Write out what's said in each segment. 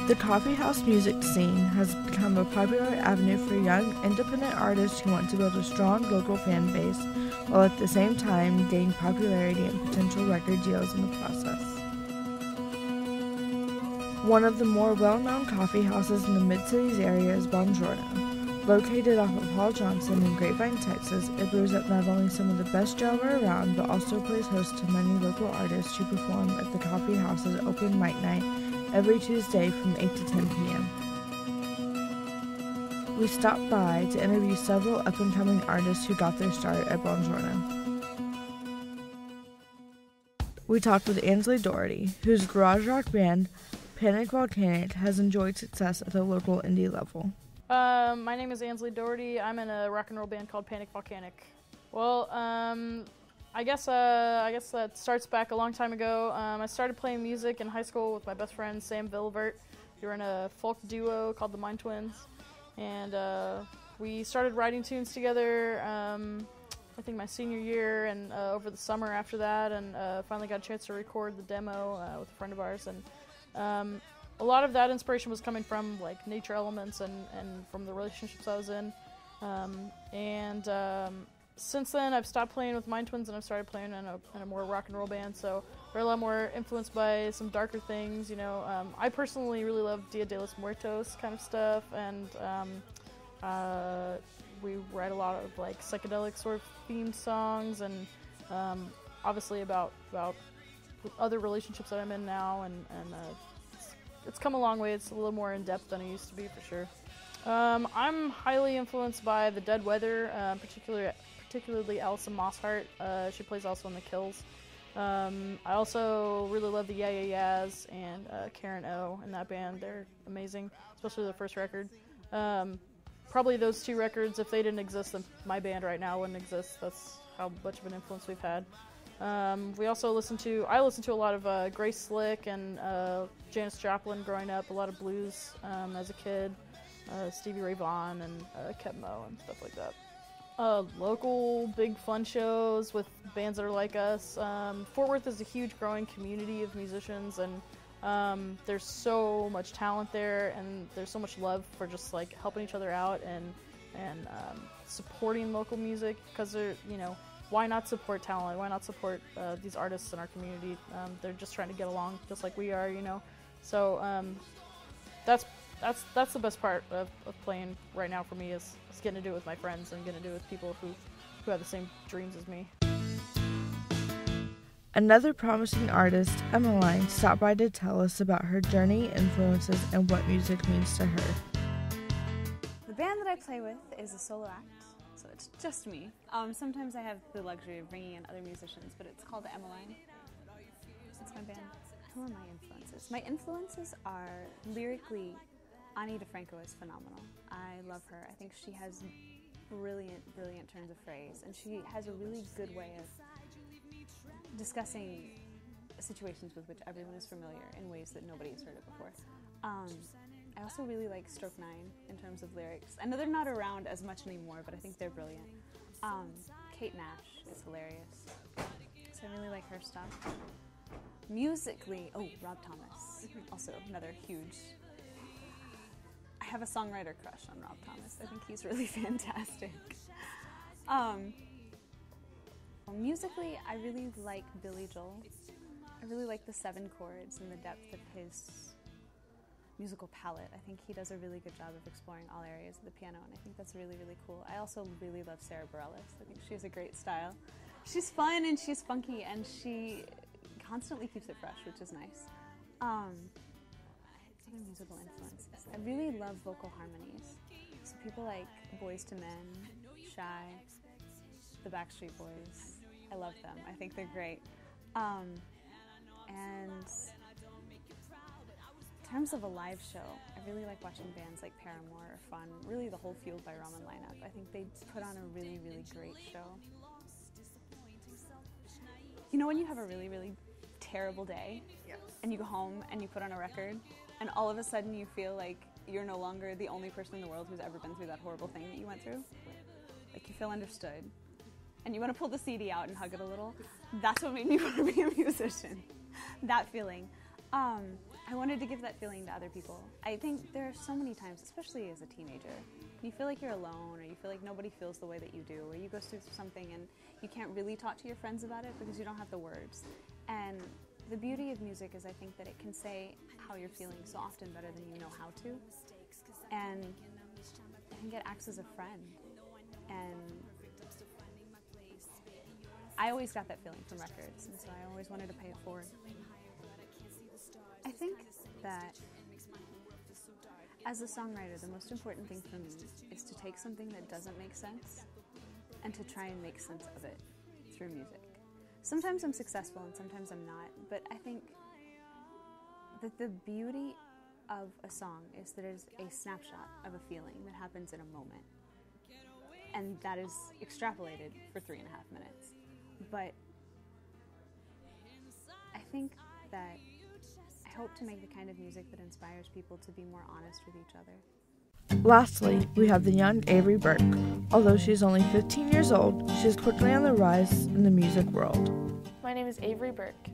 The coffee house music scene has become a popular avenue for young, independent artists who want to build a strong local fan base, while at the same time gain popularity and potential record deals in the process. One of the more well-known coffee houses in the Mid-Cities area is Buon Giorno. Located off of Hall Johnson in Grapevine, Texas, it brews up not only some of the best Java around, but also plays host to many local artists who perform at the coffee house's open mic night every Tuesday from 8 to 10 p.m. We stopped by to interview several up-and-coming artists who got their start at Buon Giorno. We talked with Ansley Doherty, whose garage rock band, Panic Volcanic, has enjoyed success at the local indie level. My name is Ansley Doherty. I'm in a rock and roll band called Panic Volcanic. Well, I guess that starts back a long time ago. I started playing music in high school with my best friend Sam Vilvert. We were in a folk duo called the Mind Twins, and we started writing tunes together. I think my senior year and over the summer after that, and finally got a chance to record the demo with a friend of ours. And a lot of that inspiration was coming from like nature elements and from the relationships I was in. Since then, I've stopped playing with Mind Twins and I've started playing in a more rock and roll band. So we're a lot more influenced by some darker things, you know. I personally really love Dia de los Muertos kind of stuff, and we write a lot of like psychedelic sort of themed songs, and obviously about other relationships that I'm in now, and it's come a long way. It's a little more in depth than it used to be, for sure. I'm highly influenced by the Dead Weather, particularly Alison Mosshart. She plays also in The Kills. I also really love the Yeah Yeah Yeahs and Karen O in that band. They're amazing, especially their first record. Probably those two records, if they didn't exist, then my band right now wouldn't exist. That's how much of an influence we've had. I listen to a lot of Grace Slick and Janis Joplin growing up, a lot of blues as a kid, Stevie Ray Vaughan and Keb Mo and stuff like that. Local big fun shows with bands that are like us. Fort Worth is a huge growing community of musicians, and there's so much talent there, and there's so much love for just like helping each other out and supporting local music, because they're, you know, why not support talent? Why not support these artists in our community? They're just trying to get along just like we are, you know. So that's the best part of playing right now for me, is getting to do it with my friends and getting to do it with people who have the same dreams as me. Another promising artist, Emmeline, stopped by to tell us about her journey, influences, and what music means to her. The band that I play with is a solo act, so it's just me. Sometimes I have the luxury of bringing in other musicians, but it's called Emmeline. It's my band. Who are my influences? My influences are, lyrically, Ani DeFranco is phenomenal. I love her. I think she has brilliant turns of phrase, and she has a really good way of discussing situations with which everyone is familiar in ways that nobody has heard it before. I also really like Stroke 9 in terms of lyrics. I know they're not around as much anymore, but I think they're brilliant. Kate Nash is hilarious, so I really like her stuff. Musically, Rob Thomas, also another huge. I have a songwriter crush on Rob Thomas. I think he's really fantastic. Musically, I really like Billy Joel. I really like the 7 chords and the depth of his musical palette. I think he does a really good job of exploring all areas of the piano, and I think that's really, really cool. I also really love Sarah Bareilles. I think she has a great style. She's fun and she's funky, and she constantly keeps it fresh, which is nice. Other musical influences. I really love vocal harmonies. So people like Boyz II Men, Shy, the Backstreet Boys. I love them. I think they're great. And in terms of a live show, I really like watching bands like Paramore or Fun, really the whole Fueled by Ramen lineup. I think they put on a really, really great show. You know when you have a really, really terrible day, and you go home and you put on a record, and all of a sudden you feel like you're no longer the only person in the world who's ever been through that horrible thing that you went through? Like, you feel understood. And you want to pull the CD out and hug it a little. That's what made me want to be a musician. That feeling. I wanted to give that feeling to other people. I think there are so many times, especially as a teenager, you feel like you're alone, or you feel like nobody feels the way that you do, or you go through something and you can't really talk to your friends about it because you don't have the words. And the beauty of music is I think that it can say how you're feeling so often better than you know how to. And I think it acts as a friend. And I always got that feeling from records, and so I always wanted to pay it forward. I think that as a songwriter, the most important thing for me is to take something that doesn't make sense and to try and make sense of it through music. Sometimes I'm successful and sometimes I'm not, but I think that the beauty of a song is that it is a snapshot of a feeling that happens in a moment. And that is extrapolated for 3.5 minutes. But I think that I hope to make the kind of music that inspires people to be more honest with each other. Lastly, we have the young Avery Burke. Although she is only 15 years old, she is quickly on the rise in the music world. My name is Avery Burke.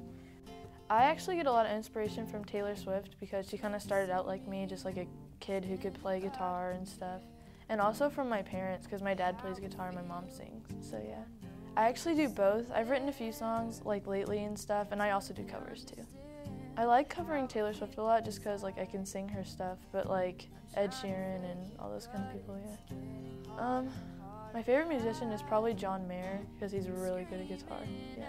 I actually get a lot of inspiration from Taylor Swift because she kind of started out like me, just like a kid who could play guitar and stuff. And also from my parents, because my dad plays guitar and my mom sings, so yeah. I actually do both. I've written a few songs like lately and stuff, and I also do covers too. I like covering Taylor Swift a lot just because like I can sing her stuff, but like Ed Sheeran and all those kind of people, yeah. My favorite musician is probably John Mayer because he's really good at guitar, yeah.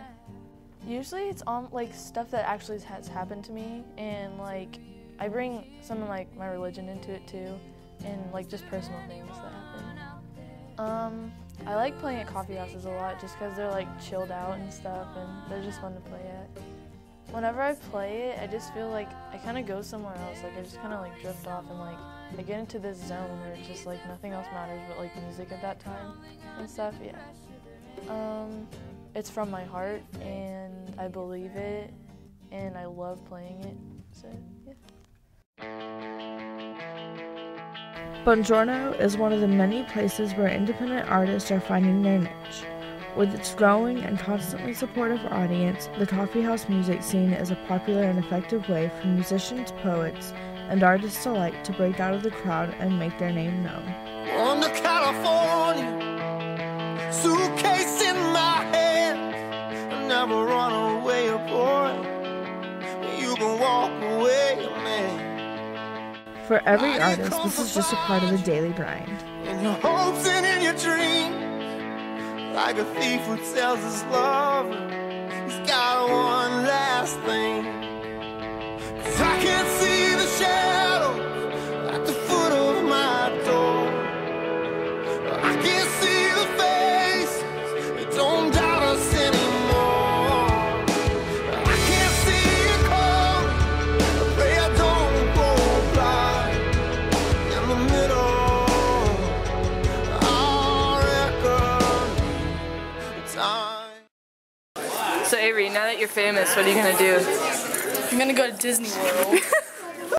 Usually it's on like stuff that actually has happened to me, and like I bring some of like my religion into it too, and like just personal things that happen. I like playing at coffee houses a lot just because they're like chilled out and stuff, and they're just fun to play at. Whenever I play it, I just feel like I kind of go somewhere else. Like I just kind of like drift off and like I get into this zone where it's just like nothing else matters but like music at that time and stuff, yeah. It's from my heart and I believe it and I love playing it, so yeah. Buon Giorno is one of the many places where independent artists are finding their niche. With its growing and constantly supportive audience, the coffee house music scene is a popular and effective way for musicians, poets, and artists alike to break out of the crowd and make their name known. On to California, suitcase in my hand, I never run away, boy. You can walk away, man. For every artist, this is just a part of the daily grind. In your hopes and in your dreams, like a thief who tells his lover he's got one last thing. 'Cause I can't see the shadows at the foot of my door. I can't see the faces that don't doubt us anymore. I can't see it coming, I pray I don't go blind in the middle. So Avery, now that you're famous, what are you gonna do? I'm gonna go to Disney World.